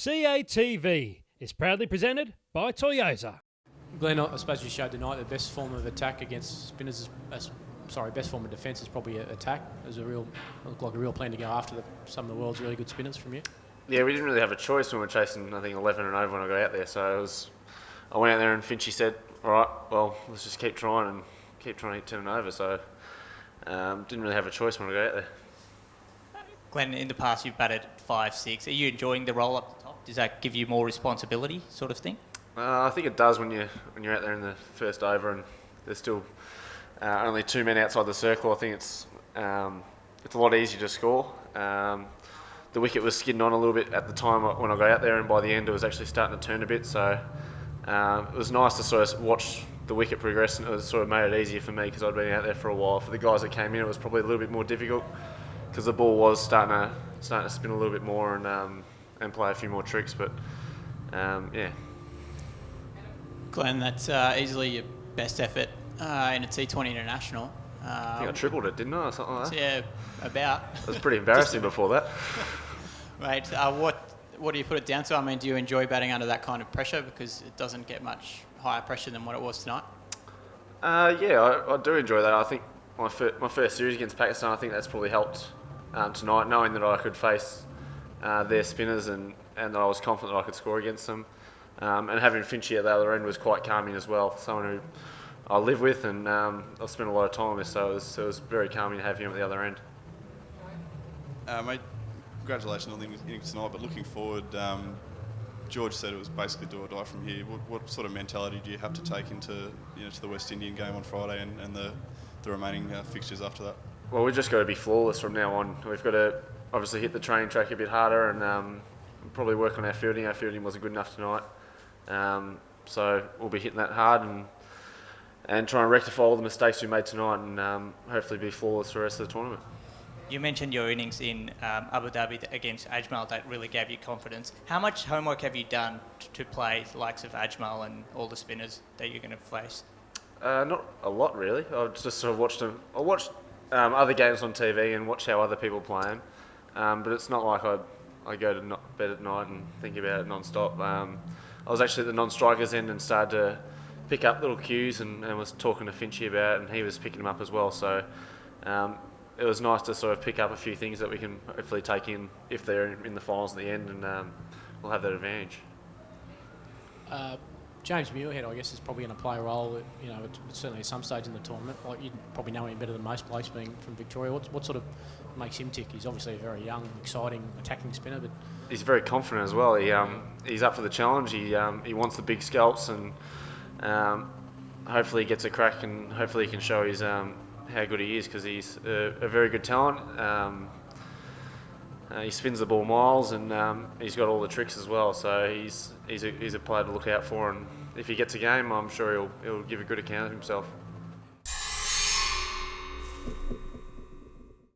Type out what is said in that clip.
CATV is proudly presented by Toyota. Glenn, I suppose you showed tonight the best form of attack against spinners. Best form of defence is probably attack. There's looked like a real plan to go after some of the world's really good spinners from you. Yeah, we didn't really have a choice when we were chasing, I think, 11 and over when I got out there. So I went out there and Finchy said, all right, well, let's just keep trying to hit 10 and over. So didn't really have a choice when I got out there. Glenn, in the past you've batted 5-6. Are you enjoying the role up the top? Does that give you more responsibility, sort of thing? I think it does when you're out there in the first over and there's still only 2 men outside the circle. I think it's a lot easier to score. The wicket was skidding on a little bit at the time when I got out there, and by the end it was actually starting to turn a bit. So it was nice to sort of watch the wicket progress, and it sort of made it easier for me because I'd been out there for a while. For the guys that came in, it was probably a little bit more difficult because the ball was starting to spin a little bit more and play a few more tricks. But yeah. Glenn, that's easily your best effort in a T20 international. I think I tripled it, didn't I, or something like that? Yeah, about. It was pretty embarrassing before that. Mate, what do you put it down to? I mean, do you enjoy batting under that kind of pressure because it doesn't get much higher pressure than what it was tonight? Yeah, I do enjoy that. I think my first series against Pakistan, I think that's probably helped tonight, knowing that I could face their spinners and that I was confident that I could score against them. And having Finchy at the other end was quite calming as well. Someone who I live with and I've spent a lot of time with, so it was very calming to have him at the other end. Mate, congratulations on the innings tonight, but looking forward, George said it was basically do or die from here. What sort of mentality do you have to take into to the West Indian game on Friday and the remaining fixtures after that? Well, we've just got to be flawless from now on. We've got to obviously hit the training track a bit harder and probably work on our fielding. Our fielding wasn't good enough tonight. So we'll be hitting that hard and try and rectify all the mistakes we made tonight and hopefully be flawless for the rest of the tournament. You mentioned your innings in Abu Dhabi against Ajmal that really gave you confidence. How much homework have you done to play the likes of Ajmal and all the spinners that you're going to face? Not a lot really. I've just sort of watched them. I watched other games on TV and watch how other people play them. But it's not like I go to bed at night and think about it non-stop. I was actually at the non-strikers end and started to pick up little cues and was talking to Finchy about it, and he was picking them up as well. So it was nice to sort of pick up a few things that we can hopefully take in if they're in the finals at the end, and we'll have that advantage. James Muirhead, I guess, is probably going to play a role. Certainly at some stage in the tournament. Like, you probably know him better than most blokes, being from Victoria. What sort of makes him tick? He's obviously a very young, exciting attacking spinner, but he's very confident as well. He's up for the challenge. He wants the big scalps, and hopefully he gets a crack, and hopefully he can show his how good he is, because he's a very good talent. He spins the ball miles, and he's got all the tricks as well. So he's a player to look out for, and if he gets a game, I'm sure he'll give a good account of himself.